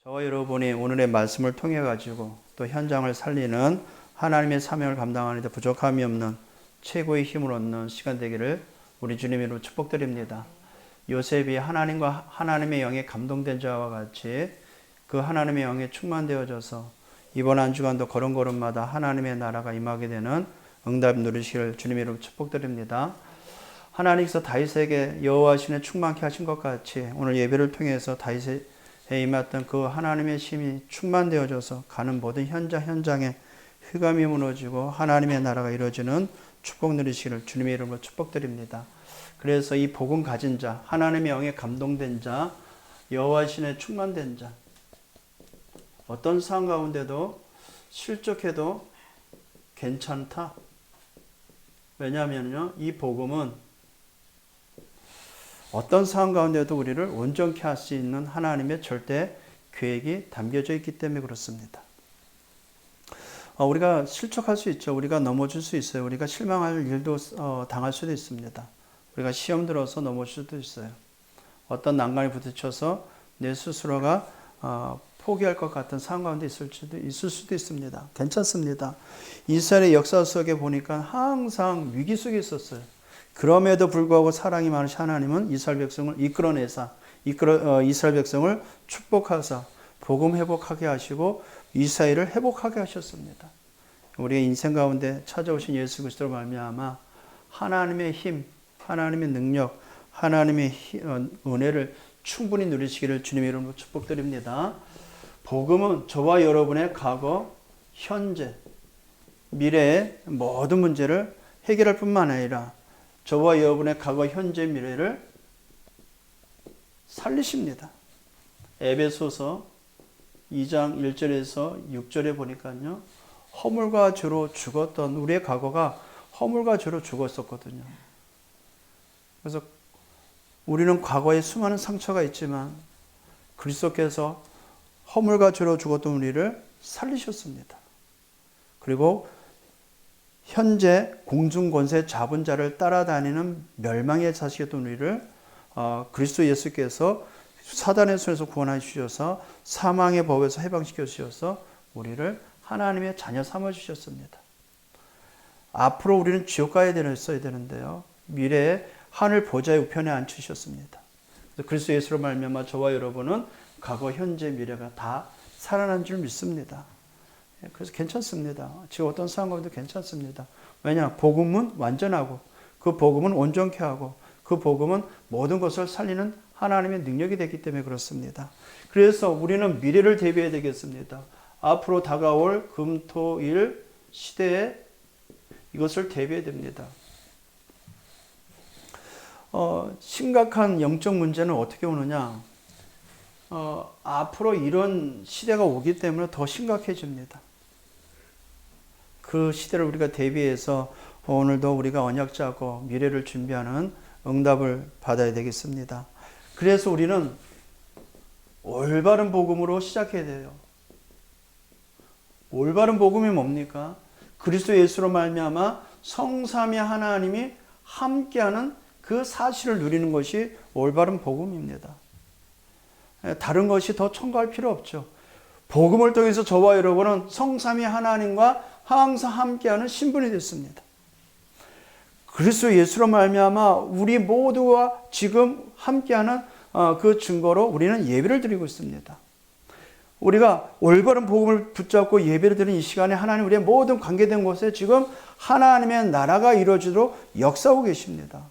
저와 여러분이 오늘의 말씀을 통해 가지고 또 현장을 살리는 하나님의 사명을 감당하는 데 부족함이 없는 최고의 힘을 얻는 시간 되기를 우리 주님으로 축복드립니다. 요셉이 하나님과 하나님의 영에 감동된 자와 같이 그 하나님의 영에 충만되어져서 이번 한 주간도 걸음걸음마다 하나님의 나라가 임하게 되는 응답 누리시기를 주님으로 축복드립니다. 하나님께서 다윗에게 여호와 신에 충만케 하신 것 같이 오늘 예배를 통해서 다윗의 임했던 그 하나님의 힘이 충만되어져서 가는 모든 현장에 휘감이 무너지고 하나님의 나라가 이루어지는 축복 누리시기를 주님의 이름으로 축복드립니다. 그래서 이 복음 가진 자, 하나님의 영에 감동된 자, 여호와 신에 충만된 자, 어떤 상황 가운데도 실족해도 괜찮다. 왜냐하면요, 이 복음은 어떤 상황 가운데도 우리를 온전케 할 수 있는 하나님의 절대 계획이 담겨져 있기 때문에 그렇습니다. 우리가 실족할 수 있죠. 우리가 넘어질 수 있어요. 우리가 실망할 일도 당할 수도 있습니다. 우리가 시험 들어서 넘어질 수도 있어요. 어떤 난관에 부딪혀서 내 스스로가 포기할 것 같은 상황 가운데 있을 수도 있습니다. 괜찮습니다. 이스라엘의 역사 속에 보니까 항상 위기 속에 있었어요. 그럼에도 불구하고 사랑이 많으신 하나님은 이스라엘 백성을 이스라엘 백성을 축복하사 복음 회복하게 하시고 이스라엘을 회복하게 하셨습니다. 우리의 인생 가운데 찾아오신 예수 그리스도로 말미암아 하나님의 힘, 하나님의 능력, 하나님의 은혜를 충분히 누리시기를 주님의 이름으로 축복드립니다. 복음은 저와 여러분의 과거, 현재, 미래의 모든 문제를 해결할 뿐만 아니라 저와 여러분의 과거, 현재, 미래를 살리십니다. 에베소서 2장 1절에서 6절에 보니까요, 허물과 죄로 죽었던 우리의 과거가 허물과 죄로 죽었었거든요. 그래서 우리는 과거에 수많은 상처가 있지만 그리스도께서 허물과 죄로 죽었던 우리를 살리셨습니다. 그리고 현재 공중권세 잡은 자를 따라다니는 멸망의 자식이었던 우리를 그리스도 예수께서 사단의 손에서 구원해 주셔서 사망의 법에서 해방시켜 주셔서 우리를 하나님의 자녀 삼아 주셨습니다. 앞으로 우리는 지옥 가야 되어야 되는데요, 미래에 하늘 보좌의 우편에 앉히셨습니다. 그리스도 예수로 말미암아 저와 여러분은 과거, 현재, 미래가 다 살아난 줄 믿습니다. 그래서 괜찮습니다. 지금 어떤 상황 가운데 괜찮습니다. 왜냐? 복음은 완전하고 그 복음은 온전케 하고 그 복음은 모든 것을 살리는 하나님의 능력이 되기 때문에 그렇습니다. 그래서 우리는 미래를 대비해야 되겠습니다. 앞으로 다가올 금, 토, 일 시대에 이것을 대비해야 됩니다. 심각한 영적 문제는 어떻게 오느냐? 앞으로 이런 시대가 오기 때문에 더 심각해집니다. 그 시대를 우리가 대비해서 오늘도 우리가 언약 짜고 미래를 준비하는 응답을 받아야 되겠습니다. 그래서 우리는 올바른 복음으로 시작해야 돼요. 올바른 복음이 뭡니까? 그리스도 예수로 말미암아 성삼위 하나님이 함께하는 그 사실을 누리는 것이 올바른 복음입니다. 다른 것이 더 첨가할 필요 없죠. 복음을 통해서 저와 여러분은 성삼위 하나님과 항상 함께하는 신분이 됐습니다. 그리스도 예수로 말미암아 우리 모두와 지금 함께하는 그 증거로 우리는 예배를 드리고 있습니다. 우리가 올바른 복음을 붙잡고 예배를 드리는 이 시간에 하나님 우리의 모든 관계된 곳에 지금 하나님의 나라가 이루어지도록 역사하고 계십니다.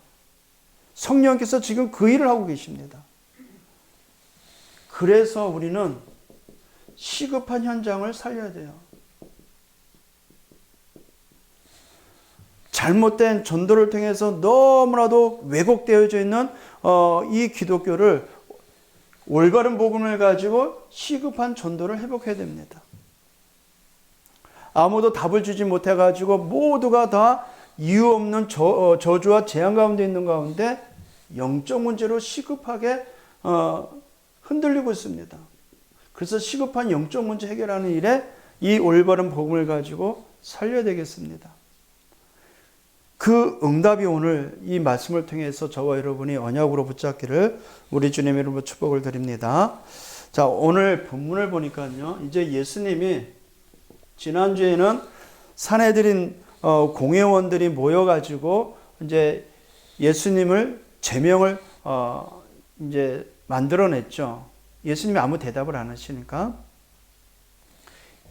성령께서 지금 그 일을 하고 계십니다. 그래서 우리는 시급한 현장을 살려야 돼요. 잘못된 전도를 통해서 너무나도 왜곡되어져 있는 이 기독교를 올바른 복음을 가지고 시급한 전도를 회복해야 됩니다. 아무도 답을 주지 못해가지고 모두가 다 이유 없는 저주와 재앙 가운데 있는 가운데 영적 문제로 시급하게 흔들리고 있습니다. 그래서 시급한 영적 문제 해결하는 일에 이 올바른 복음을 가지고 살려야 되겠습니다. 그 응답이 오늘 이 말씀을 통해서 저와 여러분이 언약으로 붙잡기를 우리 주님의 이름으로 축복을 드립니다. 자, 오늘 본문을 보니까요. 이제 예수님이 지난주에는 사내들인 공회원들이 모여가지고 이제 예수님을 제명을 이제 만들어냈죠. 예수님이 아무 대답을 안 하시니까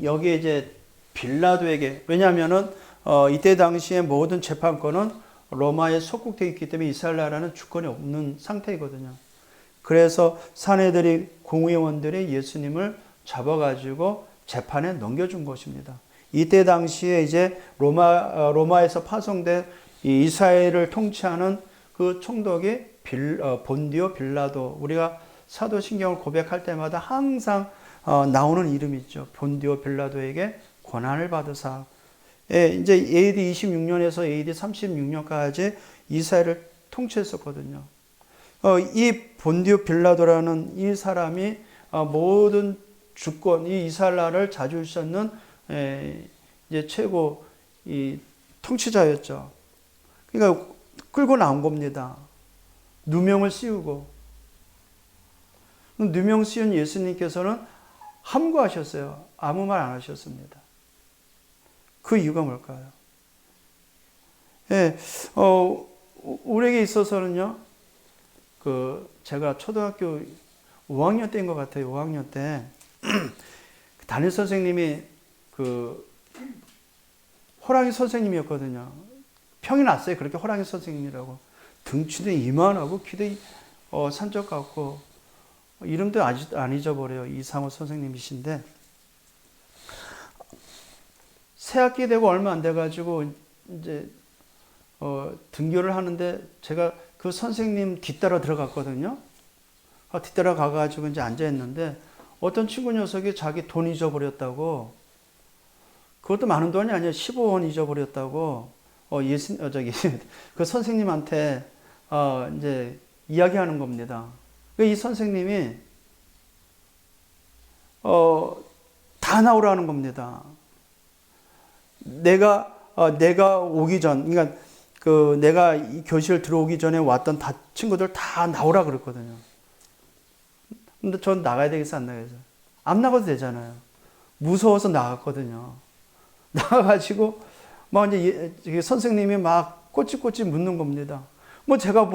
여기에 이제 빌라도에게, 왜냐하면은 이때 당시에 모든 재판권은 로마에 속국되어 있기 때문에 이스라엘 나라는 주권이 없는 상태이거든요. 그래서 사내들이 공의원들이 예수님을 잡아가지고 재판에 넘겨준 것입니다. 이때 당시에 이제 로마에서 파송된 이 이스라엘을 통치하는 그 총독이 본디오 빌라도, 우리가 사도신경을 고백할 때마다 항상 나오는 이름이 있죠. 본디오 빌라도에게 권한을 받으사, 이제 AD 26년에서 AD 36년까지 이스라엘을 통치했었거든요. 이 본디오 빌라도라는 이 사람이 모든 주권, 이 이스라엘 나라를 자주시하는 이제 최고 이 통치자였죠. 그러니까 끌고 나온 겁니다. 누명을 씌우고, 누명 씌운 예수님께서는 함구하셨어요. 아무 말 안 하셨습니다. 그 이유가 뭘까요? 예, 우리에게 있어서는요, 제가 초등학교 5학년 때인 것 같아요. 5학년 때. 담임 선생님이 호랑이 선생님이었거든요. 평이 났어요. 그렇게 호랑이 선생님이라고. 등치도 이만하고, 키도 산적 같고, 이름도 아직도 안 잊어버려요. 이상호 선생님이신데, 새 학기 되고 얼마 안 돼가지고, 이제, 등교를 하는데, 제가 그 선생님 뒤따라 들어갔거든요. 뒤따라 가가지고 이제 앉아있는데, 어떤 친구 녀석이 자기 돈 잊어버렸다고, 그것도 많은 돈이 아니에요. 15원 잊어버렸다고, 그 선생님한테, 이제, 이야기하는 겁니다. 이 선생님이, 다 나오라는 겁니다. 내가 오기 전, 그러니까 내가 이 교실 들어오기 전에 왔던 친구들 다 나오라 그랬거든요. 근데 전 나가야 되겠어, 안 나가야죠? 안 나가도 되잖아요. 무서워서 나갔거든요. 나가가지고, 막 이제 선생님이 막 꼬치꼬치 묻는 겁니다. 뭐 제가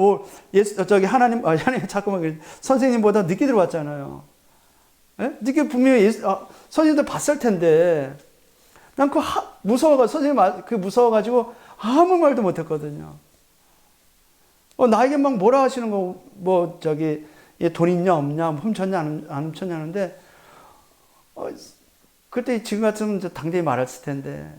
하나님, 잠깐만, 선생님보다 늦게 들어왔잖아요. 예? 늦게 분명히 선생님들 봤을 텐데, 난 선생님 무서워가지고 아무 말도 못했거든요. 나에게 막 뭐라 하시는 거, 돈 있냐, 없냐, 훔쳤냐, 안 훔쳤냐는데, 그때 지금 같으면 당대히 말했을 텐데,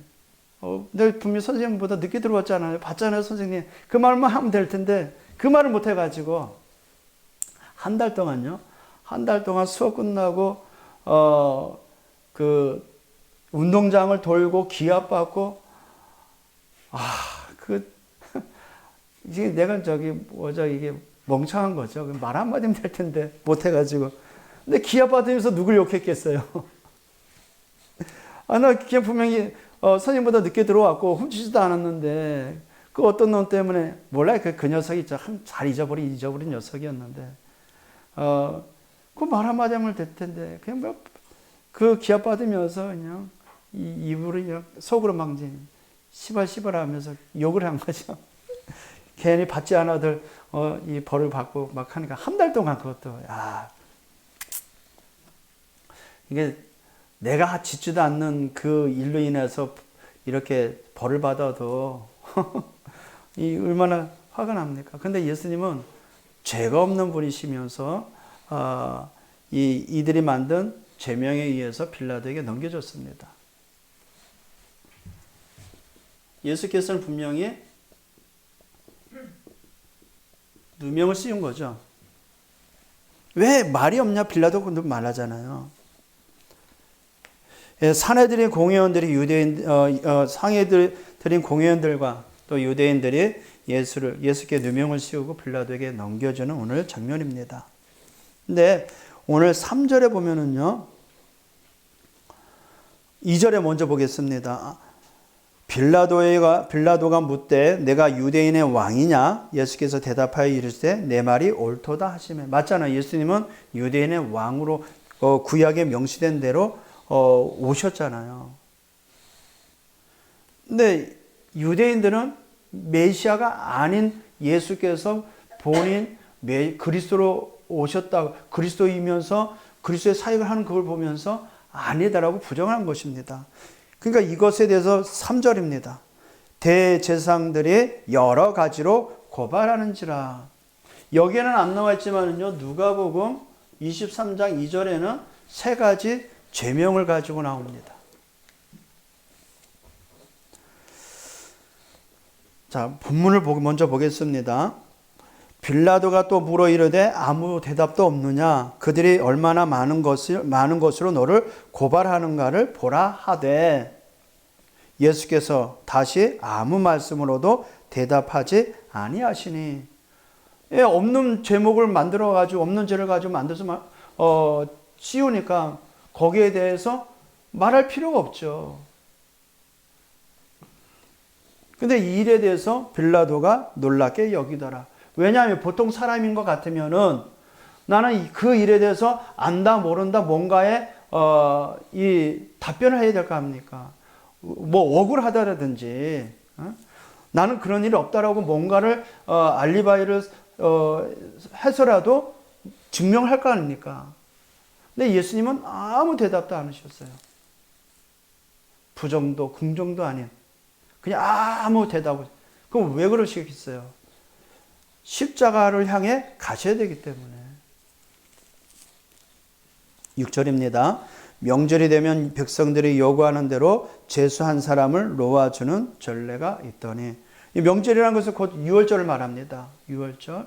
내가 분명히 선생님보다 늦게 들어왔잖아요. 봤잖아요, 선생님. 그 말만 하면 될 텐데, 그 말을 못 해가지고, 한 달 동안요. 한 달 동안 수업 끝나고, 운동장을 돌고, 기합받고, 이게 내가 이게 멍청한 거죠. 말 한마디면 될 텐데, 못 해가지고. 근데 기합받으면서 누굴 욕했겠어요? 나 그냥 분명히, 선생님보다 늦게 들어왔고 훔치지도 않았는데 그 어떤 놈 때문에 몰라요. 그 녀석이 있죠. 잘 잊어버린 녀석이었는데 그 말 한마디 하면 될 텐데 그냥 그 기합 받으면서 그냥 입으로 그냥 속으로 막 시발 하면서 욕을 한 거죠. 괜히 받지 않아도 이 벌을 받고 막 하니까 한 달 동안 그것도 이게 내가 짓지도 않는 그 일로 인해서 이렇게 벌을 받아도 얼마나 화가 납니까? 근데 예수님은 죄가 없는 분이시면서 이들이 만든 죄명에 의해서 빌라도에게 넘겨줬습니다. 예수께서는 분명히 누명을 씌운 거죠. 왜 말이 없냐? 빌라도가 말하잖아요. 사내들인 공회원들이 상회들인 공회원들과 또 유대인들이 예수께 누명을 씌우고 빌라도에게 넘겨주는 오늘 장면입니다. 근데 오늘 3절에 보면은요, 2절에 먼저 보겠습니다. 빌라도가 묻되 내가 유대인의 왕이냐? 예수께서 대답하여 이르시되 내 말이 옳도다 하시매. 맞잖아요. 예수님은 유대인의 왕으로 구약에 명시된 대로 오셨잖아요. 근데 유대인들은 메시아가 아닌 예수께서 본인 그리스도로 오셨다, 그리스도이면서 그리스도의 사역을 하는 그걸 보면서 아니다라고 부정한 것입니다. 그러니까 이것에 대해서 3절입니다. 대제사장들이 여러 가지로 고발하는지라. 여기에는 안 나와 있지만요, 누가복음 23장 2절에는 세 가지 죄명을 가지고 나옵니다. 자, 본문을 먼저 보겠습니다. 빌라도가 또 물어 이르되 아무 대답도 없느냐? 그들이 얼마나 많은 것으로 너를 고발하는가를 보라 하되, 예수께서 다시 아무 말씀으로도 대답하지 아니하시니. 없는 제목을 만들어 가지고, 없는 죄를 가지고 만들어서 씌우니까 거기에 대해서 말할 필요가 없죠. 근데 이 일에 대해서 빌라도가 놀랍게 여기더라. 왜냐하면 보통 사람인 것 같으면은 나는 그 일에 대해서 안다 모른다 뭔가에 이 답변을 해야 될 거 아닙니까? 뭐 억울하다라든지 나는 그런 일이 없다라고 뭔가를 알리바이를 해서라도 증명할 거 아닙니까? 근데 예수님은 아무 대답도 안 하셨어요. 부정도 긍정도 아닌 그냥 아무 대답을. 그럼 왜 그러시겠어요? 십자가를 향해 가셔야 되기 때문에. 6절입니다. 명절이 되면 백성들이 요구하는 대로 제수 한 사람을 놓아주는 전례가 있더니. 이 명절이라는 것은 곧 유월절을 말합니다. 유월절.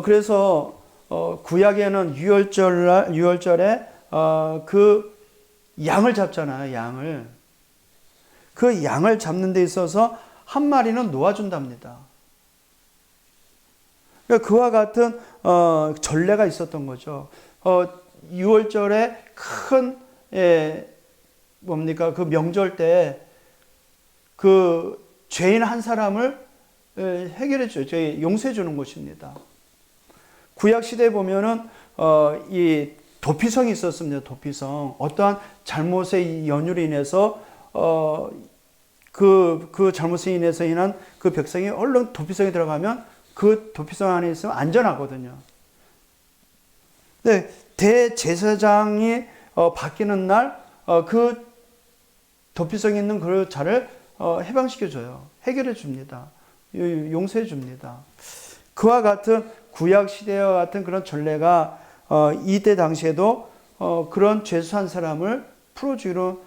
그래서 구약에는 유월절에 그 양을 잡잖아요. 양을. 그 양을 잡는 데 있어서 한 마리는 놓아준답니다. 그러니까 그와 같은 전례가 있었던 거죠. 6월절에 큰 뭡니까 그 명절 때 그 죄인 한 사람을 해결해 줘요. 저희 용서해 주는 것입니다. 구약 시대에 보면은 이 도피성이 있었습니다. 도피성. 어떠한 잘못의 연유로 인해서 그 잘못에 인해서 인한 그 백성이 얼른 도피성에 들어가면 그 도피성 안에 있으면 안전하거든요. 근데 대제사장이 바뀌는 날 그 도피성에 있는 그 자를 해방시켜줘요. 해결해 줍니다. 용서해 줍니다. 그와 같은 구약 시대와 같은 그런 전례가 이때 당시에도 그런 죄수한 사람을 풀어주기로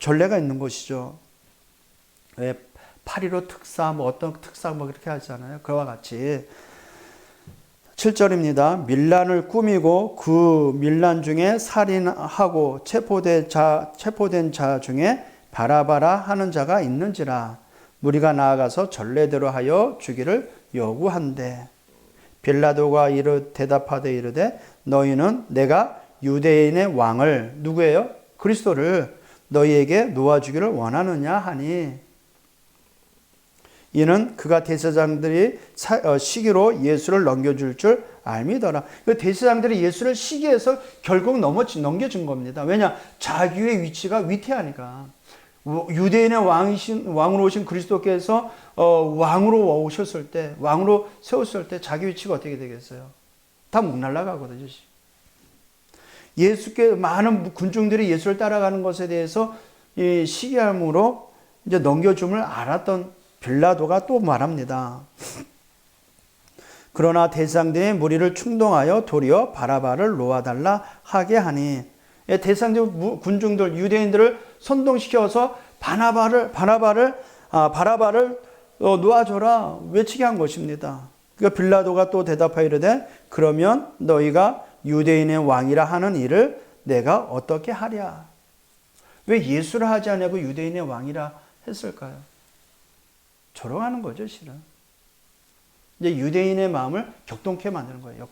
전례가 있는 것이죠. 왜 8.15 특사, 뭐 어떤 특사 뭐 그렇게 하잖아요. 그와 같이. 7절입니다. 밀란을 꾸미고 그 밀란 중에 살인하고 체포된 자 중에 바라바라 하는 자가 있는지라. 무리가 나아가서 전례대로 하여 주기를 요구한대. 빌라도가 대답하되 이르되 너희는 내가 유대인의 왕을, 누구예요? 그리스도를 너희에게 놓아주기를 원하느냐 하니, 이는 그가 대제사장들이 시기로 예수를 넘겨줄 줄 알미더라. 그 대제사장들이 예수를 시기해서 결국 넘겨준 겁니다. 왜냐? 자기의 위치가 위태하니까. 유대인의 왕으로 오신 그리스도께서 왕으로 오셨을 때, 왕으로 세웠을 때 자기 위치가 어떻게 되겠어요? 다 목 날라가거든요. 많은 군중들이 예수를 따라가는 것에 대해서 이 시기함으로 이제 넘겨줌을 알았던 빌라도가 또 말합니다. 그러나 대제사장들이 무리를 충동하여 도리어 바라바를 놓아달라 하게 하니, 대제사장들 군중들 유대인들을 선동시켜서 바라바를 놓아줘라 외치게 한 것입니다. 그러니까 빌라도가 또 대답하여 이르되 그러면 너희가 유대인의 왕이라 하는 일을 내가 어떻게 하랴? 왜 예수를 하지 않냐고 유대인의 왕이라 했을까요? 조롱하는 거죠, 실은. 이제 유대인의 마음을 격동케 만드는 거예요.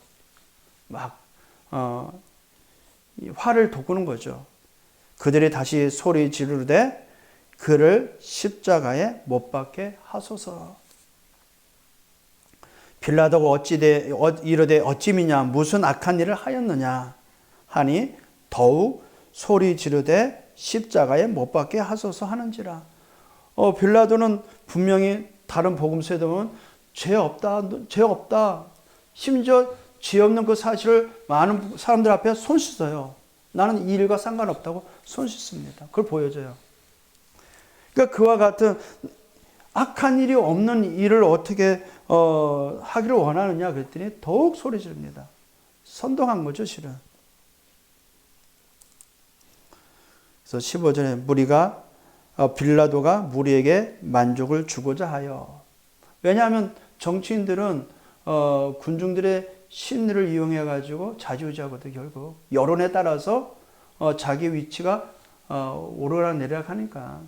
화를 돋구는 거죠. 그들이 다시 소리 지르되 그를 십자가에 못 박게 하소서. 빌라도가 이르되 어찌미냐 무슨 악한 일을 하였느냐 하니 더욱 소리 지르되 십자가에 못 박게 하소서 하는지라. 빌라도는 분명히 다른 복음서에 보면 죄 없다, 죄 없다. 심지어 죄 없는 그 사실을 많은 사람들 앞에 손 씻어요. 나는 이 일과 상관없다고 손 씻습니다. 그걸 보여줘요. 그러니까 그와 같은 악한 일이 없는 일을 어떻게 하기를 원하느냐 그랬더니 더욱 소리 지릅니다. 선동한 거죠, 실은. 그래서 15절에 빌라도가 무리에게 만족을 주고자 하여. 왜냐하면 정치인들은 군중들의 심리를 이용해 가지고 좌지우지하거든요. 결국 여론에 따라서 자기 위치가 오르락 내리락 하니까.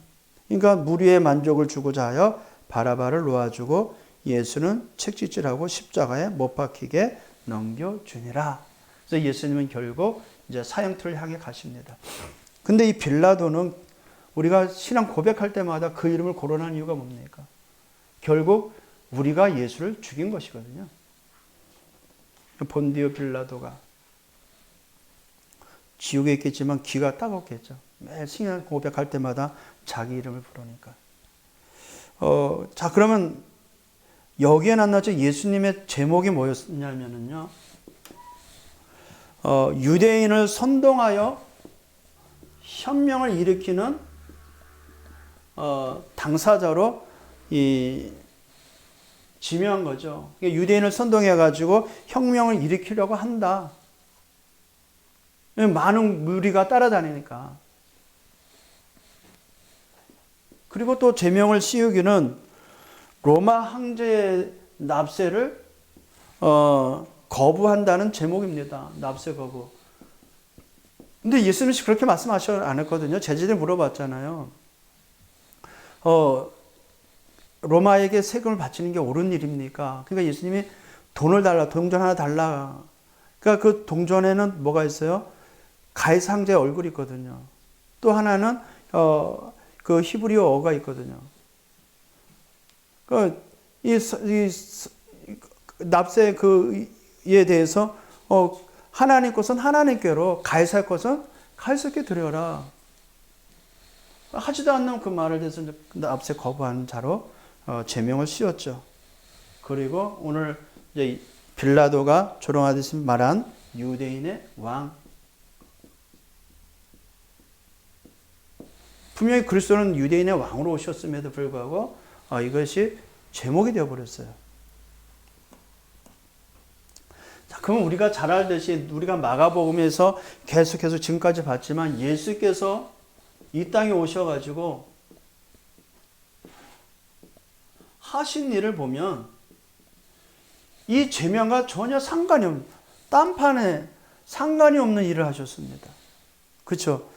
그러니까 무리의 만족을 주고자 하여 바라바를 놓아주고 예수는 책짓질하고 십자가에 못 박히게 넘겨주니라. 그래서 예수님은 결국 이제 사형틀을 향해 가십니다. 근데 이 빌라도는 우리가 신앙 고백할 때마다 그 이름을 거론하는 이유가 뭡니까? 결국 우리가 예수를 죽인 것이거든요. 본디오 빌라도가 지옥에 있겠지만 귀가 따갑겠죠. 매일 신앙 고백할 때마다 자기 이름을 부르니까. 자, 그러면 여기에 낱낱이 예수님의 제목이 뭐였냐면요. 유대인을 선동하여 혁명을 일으키는 당사자로 지명한 거죠. 유대인을 선동해가지고 혁명을 일으키려고 한다. 많은 무리가 따라다니니까. 그리고 또 제명을 씌우기는 로마 황제의 납세를 거부한다는 제목입니다. 납세 거부. 근데 예수님이 그렇게 말씀하지 않았거든요. 제자들이 물어봤잖아요. 로마에게 세금을 바치는 게 옳은 일입니까? 그러니까 예수님이 돈을 달라, 동전 하나 달라. 그러니까 그 동전에는 뭐가 있어요? 가이사 황제의 얼굴이 있거든요. 또 하나는 그 히브리어가 있거든요. 그 이 납세 그에 대해서 하나님 것은 하나님께로, 가이사 것은 가이사께 드려라. 하지도 않는 그 말을 대해서 납세 거부하는 자로 제명을 씌웠죠. 그리고 오늘 이제 빌라도가 조롱하듯이 말한 유대인의 왕. 분명히 그리스도는 유대인의 왕으로 오셨음에도 불구하고 이것이 제목이 되어버렸어요. 자, 그러면 우리가 잘 알듯이 우리가 마가복음에서 계속해서 지금까지 봤지만 예수께서 이 땅에 오셔가지고 하신 일을 보면 이 제명과 전혀 상관이 없는, 딴판에 상관이 없는 일을 하셨습니다. 그렇죠?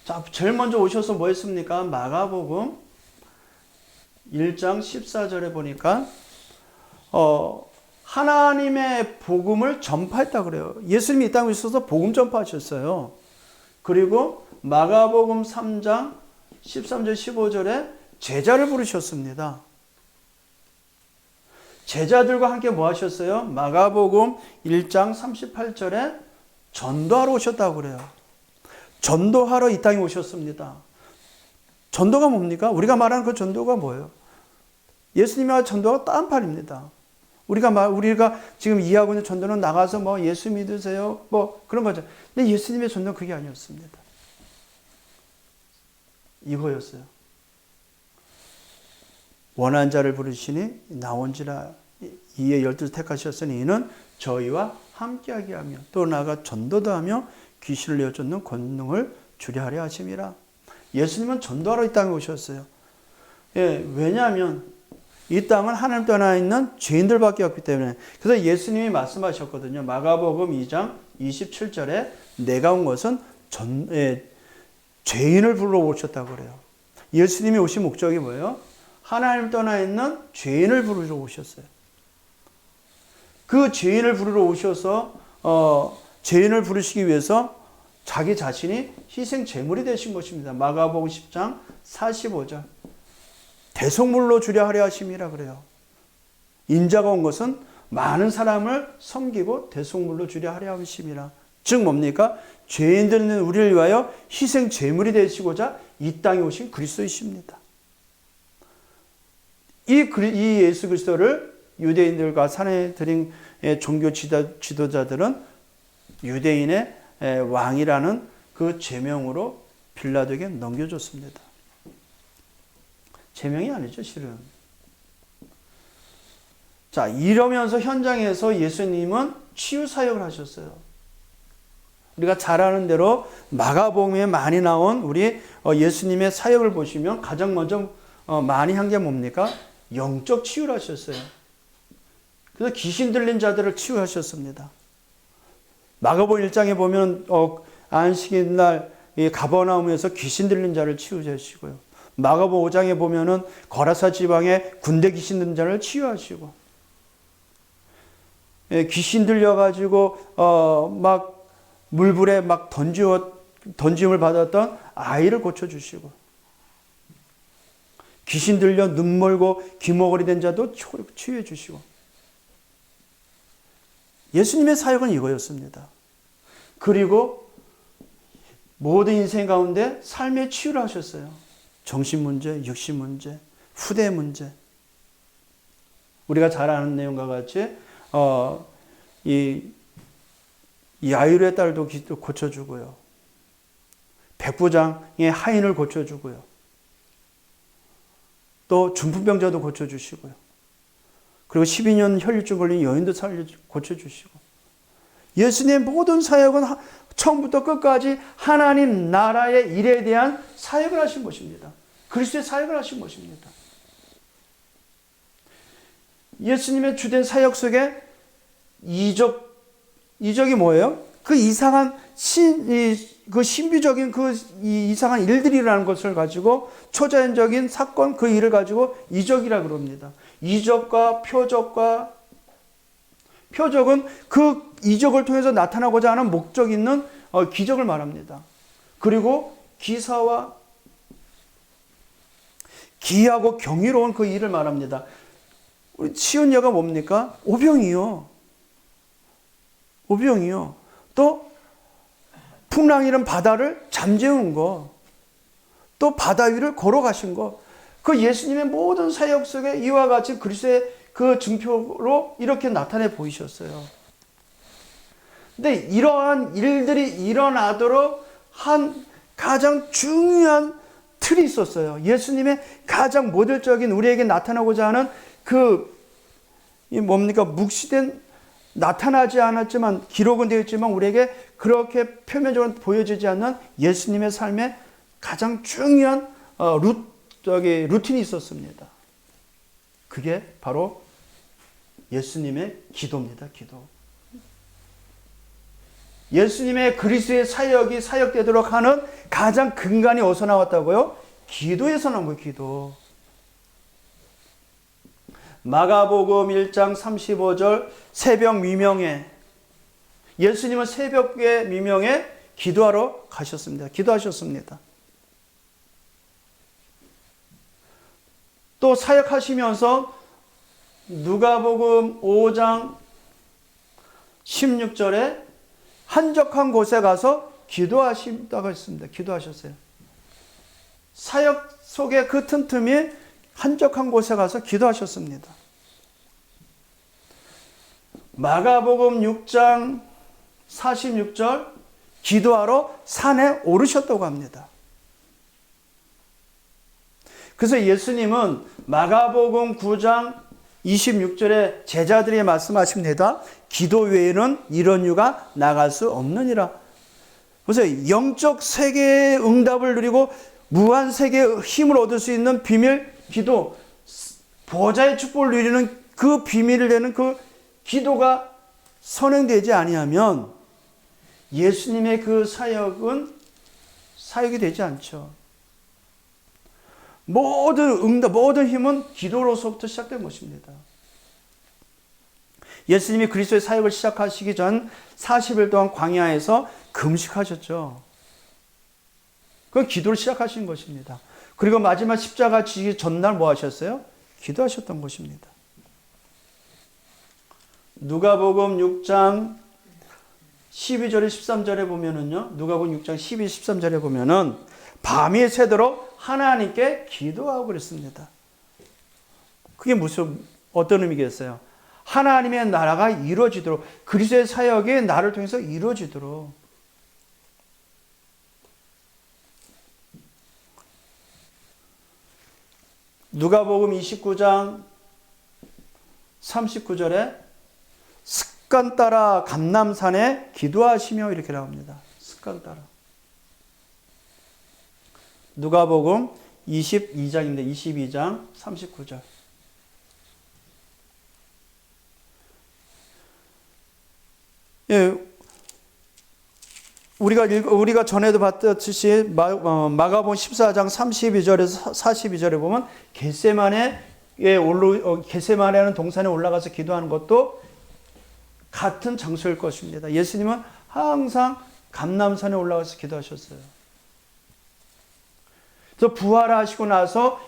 자, 제일 먼저 오셔서 뭐 했습니까? 마가복음 1장 14절에 보니까 하나님의 복음을 전파했다 그래요. 예수님이 이 땅에 있어서 복음 전파하셨어요. 그리고 마가복음 3장 13절 15절에 제자를 부르셨습니다. 제자들과 함께 뭐 하셨어요? 마가복음 1장 38절에 전도하러 오셨다고 그래요. 전도하러 이 땅에 오셨습니다. 전도가 뭡니까? 우리가 말하는 그 전도가 뭐예요? 예수님의 전도가 딴판입니다. 우리가 지금 이해하고 있는 전도는 나가서 뭐 예수 믿으세요, 뭐 그런 거죠. 근데 예수님의 전도는 그게 아니었습니다. 이거였어요. 원한 자를 부르시니 나온지라. 이에 12 택하셨으니 이는 저희와 함께하게 하며 또 나아가 전도도 하며 귀신을 내어쫓는 권능을 주려 하려 하심이라. 예수님은 전도하러 이 땅에 오셨어요. 예, 왜냐하면 이 땅은 하나님 떠나 있는 죄인들밖에 없기 때문에. 그래서 예수님이 말씀하셨거든요. 마가복음 2장 27절에 내가 온 것은 죄인을 불러 오셨다고 그래요. 예수님이 오신 목적이 뭐예요? 하나님 떠나 있는 죄인을 부르러 오셨어요. 그 죄인을 부르러 오셔서 죄인을 부르시기 위해서 자기 자신이 희생 제물이 되신 것입니다. 마가복음 10장 45절. 대속물로 주려 하려 하심이라 그래요. 인자가 온 것은 많은 사람을 섬기고 대속물로 주려 하려 하심이라. 즉 뭡니까? 죄인들 있는 우리를 위하여 희생 제물이 되시고자 이 땅에 오신 그리스도이십니다. 이 예수 그리스도를 유대인들과 사내들인 종교 지도자들은 유대인의 왕이라는 그 제명으로 빌라도에게 넘겨줬습니다. 제명이 아니죠, 실은. 자, 이러면서 현장에서 예수님은 치유 사역을 하셨어요. 우리가 잘 아는 대로 마가복음에 많이 나온 우리 예수님의 사역을 보시면 가장 먼저 많이 한 게 뭡니까? 영적 치유를 하셨어요. 그래서 귀신 들린 자들을 치유하셨습니다. 마가복음 1장에 보면 안식일 날 가버나움에서 귀신 들린 자를 치유하시고요. 마가복음 5장에 보면은 거라사 지방에 군대 귀신 들린 자를 치유하시고, 귀신 들려가지고 막 물불에 막 던짐을 받았던 아이를 고쳐주시고, 귀신 들려 눈 멀고 귀머거리 된 자도 치유해 주시고. 예수님의 사역은 이거였습니다. 그리고 모든 인생 가운데 삶의 치유를 하셨어요. 정신 문제, 육신 문제, 후대 문제. 우리가 잘 아는 내용과 같이 이 야이로의 딸도 고쳐주고요. 백부장의 하인을 고쳐주고요. 또 중풍병자도 고쳐주시고요. 그리고 12년 혈류증 걸린 여인도 고쳐주시고. 예수님의 모든 사역은 처음부터 끝까지 하나님 나라의 일에 대한 사역을 하신 것입니다. 그리스도의 사역을 하신 것입니다. 예수님의 주된 사역 속에 이적이 뭐예요? 그 이상한 그 신비적인 이상한 일들이라는 것을 가지고 초자연적인 사건 그 일을 가지고 이적이라고 그럽니다. 이적과 표적은 그 이적을 통해서 나타나고자 하는 목적 있는 기적을 말합니다. 그리고 기사와 기하고 경이로운 그 일을 말합니다. 우리 치은여가 뭡니까? 오병이요. 또 풍랑이란 바다를 잠재운 거, 또 바다 위를 걸어가신 거, 그 예수님의 모든 사역 속에 이와 같이 그리스도의 그 증표로 이렇게 나타내 보이셨어요. 근데 이러한 일들이 일어나도록 한 가장 중요한 틀이 있었어요. 예수님의 가장 모델적인 우리에게 나타나고자 하는 묵시된 나타나지 않았지만 기록은 되어 있지만 우리에게 그렇게 표면적으로 보여지지 않는 예수님의 삶에 가장 중요한 루틴이 있었습니다. 그게 바로 예수님의 기도입니다. 기도. 예수님의 그리스도의 사역이 사역되도록 하는 가장 근간이 어디서 나왔다고요? 기도에서 나온 거예요. 기도. 마가복음 1장 35절 새벽 미명에 예수님은 새벽에 미명에 기도하러 가셨습니다. 기도하셨습니다. 또 사역하시면서 누가복음 5장 16절에 한적한 곳에 가서 기도하신다고 했습니다. 기도하셨어요. 사역 속의 그 틈틈이 한적한 곳에 가서 기도하셨습니다. 마가복음 6장 46절 기도하러 산에 오르셨다고 합니다. 그래서 예수님은 마가복음 9장 26절에 제자들이 말씀하십니다. 기도 외에는 이런 이유가 나갈 수 없느니라. 그래서 영적 세계의 응답을 누리고 무한 세계의 힘을 얻을 수 있는 비밀 기도, 보좌의 축복을 누리는 그 비밀을 내는 그 기도가 선행되지 아니하면 예수님의 그 사역은 사역이 되지 않죠. 모든 응답, 모든 힘은 기도로서부터 시작된 것입니다. 예수님이 그리스도의 사역을 시작하시기 전 40일 동안 광야에서 금식하셨죠. 그건 기도를 시작하신 것입니다. 그리고 마지막 십자가 지기 전날 뭐 하셨어요? 기도하셨던 것입니다. 누가복음 6장 12절에 13절에 보면은요. 누가복음 6장 12, 13절에 보면은 밤이 새도록 하나님께 기도하고 그랬습니다. 그게 어떤 의미겠어요? 하나님의 나라가 이루어지도록, 그리스도의 사역이 나를 통해서 이루어지도록. 누가복음 29장 39절에 습관 따라 감람산에 기도하시며 이렇게 나옵니다. 습관 따라. 누가복음 22장입니다. 22장 39절. 예, 우리가 전에도 봤듯이 마가복음 14장 32절에서 42절에 보면 겟세마네라는 동산에 올라가서 기도하는 것도 같은 장소일 것입니다. 예수님은 항상 감람산에 올라가서 기도하셨어요. 그래서 부활하시고 나서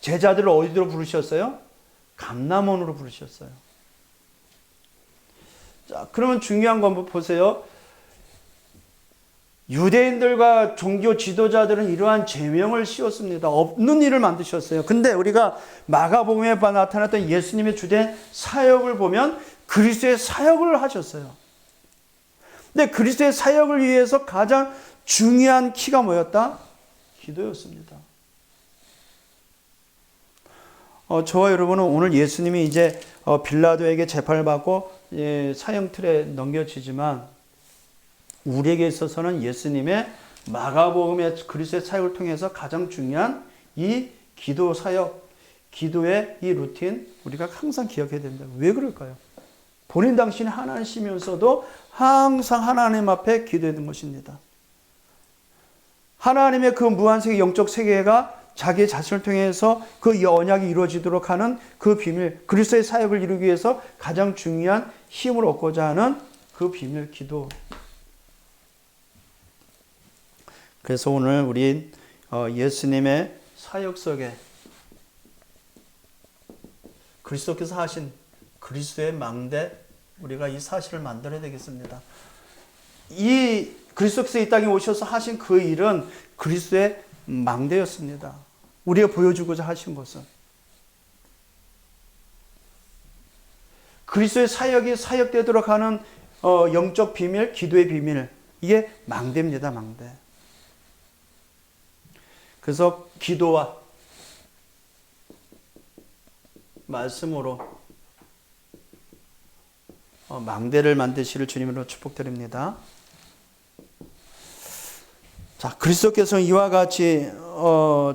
제자들을 어디로 부르셨어요? 감람원으로 부르셨어요. 자, 그러면 중요한 거 한번 보세요. 유대인들과 종교 지도자들은 이러한 제명을 씌웠습니다. 없는 일을 만드셨어요. 근데 우리가 마가복음에 나타났던 예수님의 주된 사역을 보면 그리스도의 사역을 하셨어요. 근데 그리스도의 사역을 위해서 가장 중요한 키가 뭐였다? 기도였습니다. 저와 여러분은 오늘 예수님이 이제 빌라도에게 재판을 받고 사형 틀에 넘겨지지만 우리에게 있어서는 예수님의 마가복음의 그리스도의 사역을 통해서 가장 중요한 이 기도 사역, 기도의 이 루틴 우리가 항상 기억해야 됩니다. 왜 그럴까요? 본인 당신이 하나님이면서도 항상 하나님 앞에 기도했던 것입니다. 하나님의 그 무한세계 영적 세계가 자기 자신을 통해서 그 언약이 이루어지도록 하는 그 비밀, 그리스도의 사역을 이루기 위해서 가장 중요한 힘을 얻고자 하는 그 비밀 기도. 그래서 오늘 우리 예수님의 사역 속에 그리스도께서 하신 그리스도의 망대, 우리가 이 사실을 만들어야 되겠습니다. 이 그리스도께서 이 땅에 오셔서 하신 그 일은 그리스도의 망대였습니다. 우리가 보여주고자 하신 것은 그리스도의 사역이 사역되도록 하는 영적 비밀, 기도의 비밀, 이게 망대입니다. 망대. 그래서 기도와 말씀으로 망대를 만드시를 주님으로 축복드립니다. 자, 그리스도께서는 이와 같이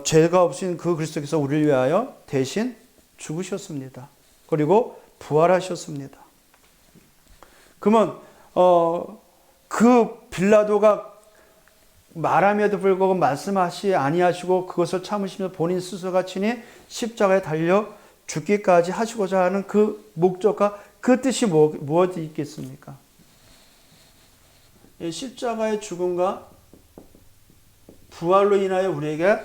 죄가 없으신 그 그리스도께서 우리를 위하여 대신 죽으셨습니다. 그리고 부활하셨습니다. 그러면 그 빌라도가 말함에도 불구하고 말씀하시 아니하시고 그것을 참으시며 본인 스스로가 친히 십자가에 달려 죽기까지 하시고자 하는 그 목적과 그 뜻이 무엇이 있겠습니까? 십자가의 죽음과 부활로 인하여 우리에게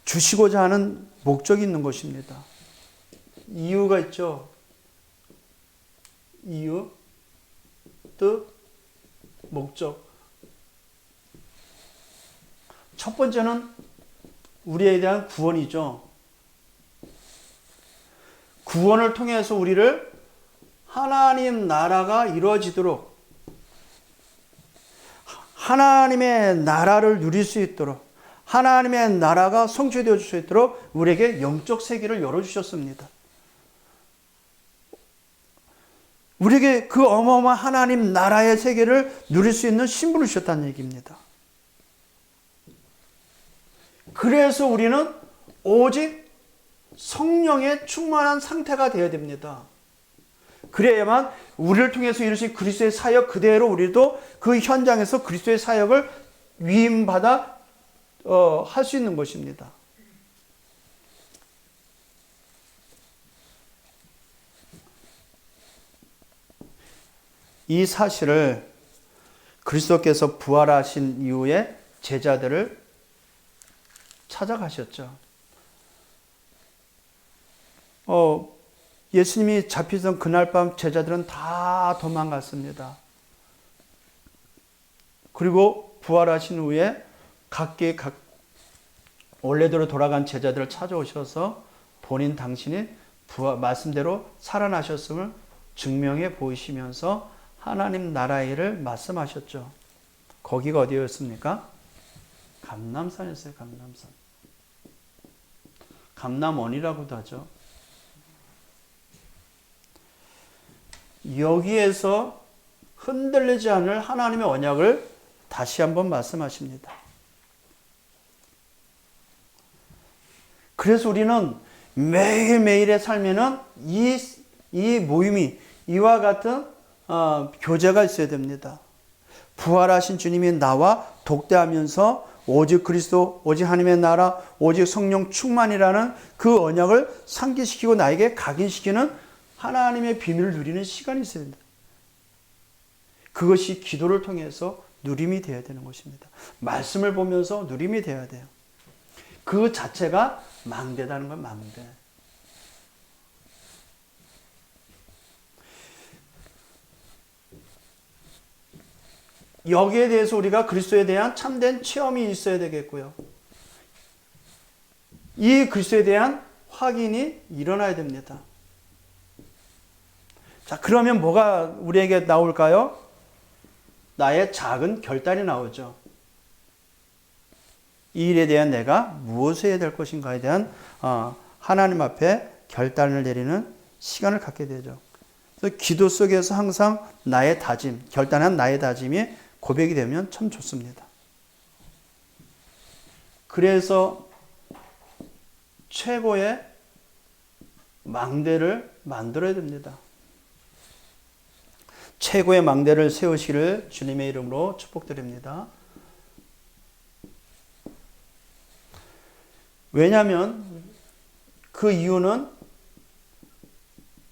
주시고자 하는 목적이 있는 것입니다. 이유가 있죠. 이유, 뜻, 목적. 첫 번째는 우리에 대한 구원이죠. 구원을 통해서 우리를 하나님 나라가 이루어지도록, 하나님의 나라를 누릴 수 있도록, 하나님의 나라가 성취되어 줄 수 있도록 우리에게 영적 세계를 열어주셨습니다. 우리에게 그 어마어마한 하나님 나라의 세계를 누릴 수 있는 신분을 주셨다는 얘기입니다. 그래서 우리는 오직 성령에 충만한 상태가 되어야 됩니다. 그래야만 우리를 통해서 이루신 그리스도의 사역 그대로 우리도 그 현장에서 그리스도의 사역을 위임받아 할 수 있는 것입니다. 이 사실을 그리스도께서 부활하신 이후에 제자들을 찾아가셨죠. 예수님이 잡히던 그날 밤 제자들은 다 도망갔습니다. 그리고 부활하신 후에 각기 원래대로 돌아간 제자들을 찾아오셔서 본인 당신이 말씀대로 살아나셨음을 증명해 보이시면서 하나님 나라의 일을 말씀하셨죠. 거기가 어디였습니까? 감람산이었어요. 감람산. 감람원이라고도 하죠. 여기에서 흔들리지 않을 하나님의 언약을 다시 한번 말씀하십니다. 그래서 우리는 매일매일의 삶에는 이 모임이 이와 같은 교제가 있어야 됩니다. 부활하신 주님이 나와 독대하면서 오직 그리스도, 오직 하나님의 나라, 오직 성령 충만이라는 그 언약을 상기시키고 나에게 각인시키는 하나님의 비밀을 누리는 시간이 있어야 됩니다. 그것이 기도를 통해서 누림이 되어야 되는 것입니다. 말씀을 보면서 누림이 되어야 돼요. 그 자체가 망대다는 건 망대. 여기에 대해서 우리가 그리스도에 대한 참된 체험이 있어야 되겠고요. 이 그리스도에 대한 확인이 일어나야 됩니다. 자, 그러면 뭐가 우리에게 나올까요? 나의 작은 결단이 나오죠. 이 일에 대한 내가 무엇을 해야 될 것인가에 대한 하나님 앞에 결단을 내리는 시간을 갖게 되죠. 그래서 기도 속에서 항상 나의 다짐, 결단한 나의 다짐이 고백이 되면 참 좋습니다. 그래서 최고의 망대를 만들어야 됩니다. 최고의 망대를 세우시기를 주님의 이름으로 축복드립니다. 왜냐하면 그 이유는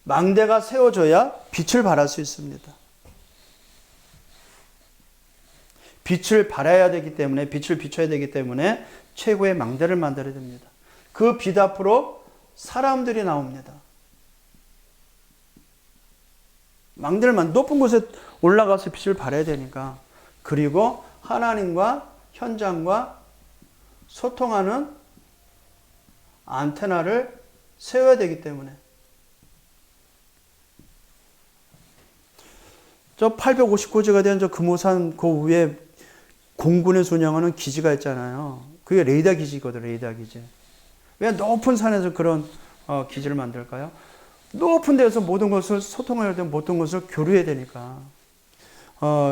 망대가 세워져야 빛을 발할 수 있습니다. 빛을 발해야 되기 때문에, 빛을 비춰야 되기 때문에 최고의 망대를 만들어야 됩니다. 그 빛 앞으로 사람들이 나옵니다. 망대를 높은 곳에 올라가서 빛을 발해야 되니까. 그리고 하나님과 현장과 소통하는 안테나를 세워야 되기 때문에. 저 859제가 된 저 금오산 그 위에 공군에서 운영하는 기지가 있잖아요. 그게 레이더 기지거든, 레이더 기지. 왜 높은 산에서 그런 기지를 만들까요? 높은 데서 모든 것을 소통해야 되고 모든 것을 교류해야 되니까.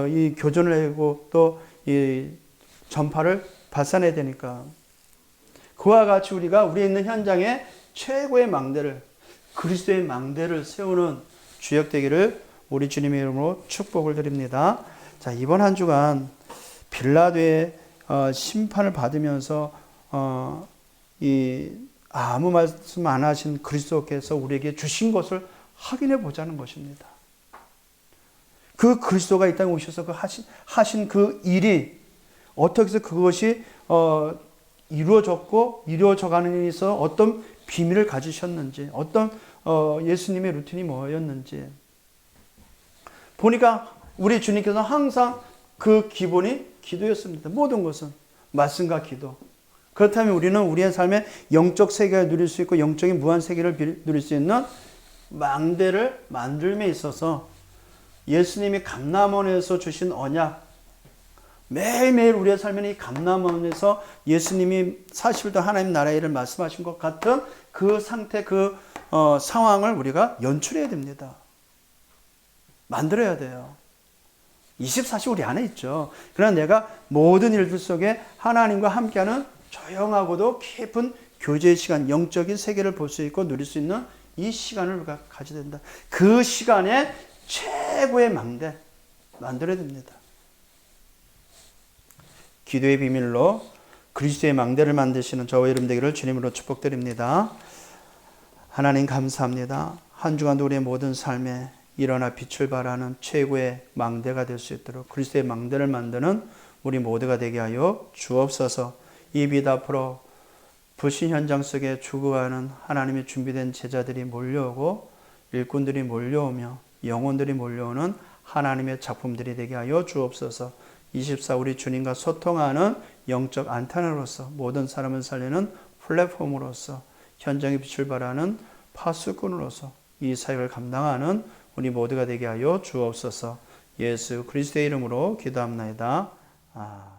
이 교전을 하고 또 이 전파를 발산해야 되니까. 그와 같이 우리가 우리 있는 현장에 최고의 망대를, 그리스도의 망대를 세우는 주역 되기를 우리 주님의 이름으로 축복을 드립니다. 자, 이번 한 주간 빌라도의 심판을 받으면서 아무 말씀 안 하신 그리스도께서 우리에게 주신 것을 확인해 보자는 것입니다. 그 그리스도가 이 땅에 오셔서 하신 그 일이 어떻게 해서 그것이 이루어졌고 이루어져가는 일에 있어 어떤 비밀을 가지셨는지, 어떤 예수님의 루틴이 뭐였는지 보니까 우리 주님께서 항상 그 기본이 기도였습니다. 모든 것은 말씀과 기도. 그렇다면 우리는 우리의 삶에 영적 세계를 누릴 수 있고 영적인 무한 세계를 누릴 수 있는 망대를 만들m에 있어서 예수님이 감람원에서 주신 언약, 매일매일 우리의 삶에는 이 감람원에서 예수님이 40일 동안 하나님 나라의 일을 말씀하신 것 같은 그 상태, 그 상황을 우리가 연출해야 됩니다. 만들어야 돼요. 24시간 우리 안에 있죠. 그러나 내가 모든 일들 속에 하나님과 함께하는 조용하고도 깊은 교제의 시간, 영적인 세계를 볼 수 있고 누릴 수 있는 이 시간을 우리가 가져야 된다. 그 시간에 최고의 망대 만들어야 됩니다. 기도의 비밀로 그리스도의 망대를 만드시는 저와 여러분 되기를 주님으로 축복드립니다. 하나님 감사합니다. 한 주간도 우리의 모든 삶에 일어나 빛을 발하는 최고의 망대가 될 수 있도록 그리스도의 망대를 만드는 우리 모두가 되게 하여 주옵소서. 이 빛 앞으로 불신 현장 속에 죽어가는 하나님의 준비된 제자들이 몰려오고 일꾼들이 몰려오며 영혼들이 몰려오는 하나님의 작품들이 되게 하여 주옵소서. 24 우리 주님과 소통하는 영적 안테나로서 모든 사람을 살리는 플랫폼으로서 현장의 빛을 발하는 파수꾼으로서 이 사역을 감당하는 우리 모두가 되게 하여 주옵소서. 예수 그리스도의 이름으로 기도합나이다.